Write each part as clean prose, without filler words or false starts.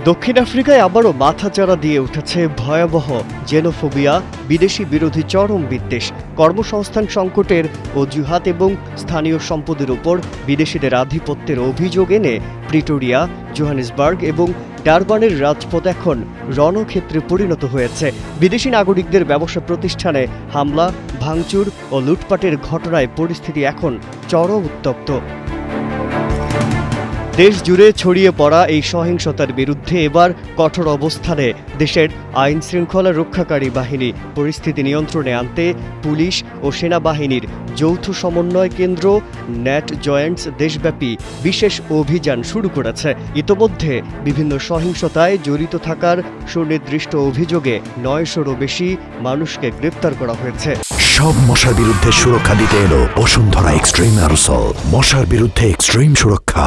দক্ষিণ আফ্রিকায় আবারও মাথাচাড়া দিয়ে উঠেছে ভয়াবহ জেনোফোবিয়া, বিদেশি বিরোধী চরম বিদ্বেষ, কর্মসংস্থান সংকটের অজুহাত এবং স্থানীয় সম্পদের উপর বিদেশিদের আধিপত্যের অভিযোগ এনে প্রিটোরিয়া, জোহানেসবার্গ এবং ডারবানের রাজপথ এখন রণক্ষেত্রে পরিণত হয়েছে। বিদেশি নাগরিকদের ব্যবসা প্রতিষ্ঠানে হামলা, ভাঙচুর ও লুটপাটের ঘটনায় পরিস্থিতি এখন চরম উত্তপ্ত। দেশ জুড়ে ছড়িয়ে পড়া এই সহিংসতার বিরুদ্ধে এবার কঠোর অবস্থানে দেশের আইন শৃঙ্খলা রক্ষাকারী বাহিনী। পরিস্থিতি নিয়ন্ত্রণে আনতে পুলিশ ও সেনাবাহিনীর যৌথ সমন্বয় কেন্দ্র ন্যাট জয়েন্টস দেশব্যাপী বিশেষ অভিযান শুরু করেছে। ইতোমধ্যে বিভিন্ন সহিংসতায় জড়িত থাকার সুনির্দিষ্ট অভিযোগে ৯০০রও বেশি মানুষকে গ্রেপ্তার করা হয়েছে। সব মশার বিরুদ্ধে সুরক্ষা দিতে এলো বসুন্ধরা এক্সট্রিম অ্যারোসল, মশার বিরুদ্ধে এক্সট্রিম সুরক্ষা।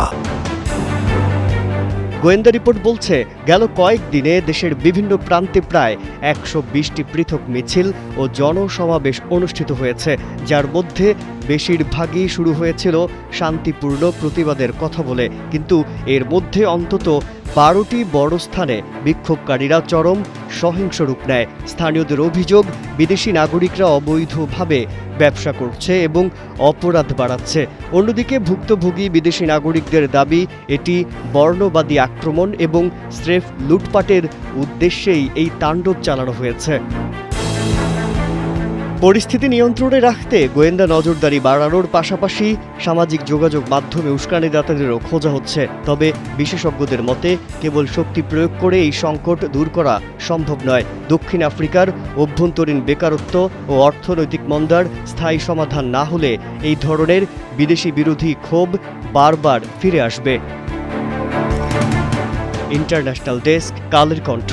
গোয়েন্দা রিপোর্ট বলছে, গেল কয়েকদিনে দেশের বিভিন্ন প্রান্তে প্রায় ১২০টি পৃথক মিছিল ও জনসমাবেশ অনুষ্ঠিত হয়েছে, যার মধ্যে বেশিরভাগই শুরু হয়েছিল শান্তিপূর্ণ প্রতিবাদের কথা বলে। কিন্তু এর মধ্যে অন্তত ১২টি বড় স্থানে বিক্ষোভকারীরা চরম সহিংস রূপ নেয়। স্থানীয়দের অভিযোগ, বিদেশি নাগরিকরা অবৈধভাবে ব্যবসা করছে এবং অপরাধ বাড়াচ্ছে। অন্যদিকে ভুক্তভোগী বিদেশি নাগরিকদের দাবি, এটি বর্ণবাদী আক্রমণ এবং স্রেফ লুটপাটের উদ্দেশ্যেই এই তাণ্ডব চালানো হয়েছে। পরিস্থিতি নিয়ন্ত্রণে রাখতে গোয়েন্দা নজরদারি বাড়ানোর পাশাপাশি সামাজিক যোগাযোগ মাধ্যমে উস্কানিদাতাদেরও খোঁজা হচ্ছে। তবে বিশেষজ্ঞদের মতে কেবল শক্তি প্রয়োগ করে এই সংকট দূর করা সম্ভব নয়। দক্ষিণ আফ্রিকার অভ্যন্তরীণ বেকারত্ব ও অর্থনৈতিক মন্দার স্থায়ী সমাধান না হলে এই ধরনের বিদেশি বিরোধী ক্ষোভ বারবার ফিরে আসবে। International desk, Kaler Kantho.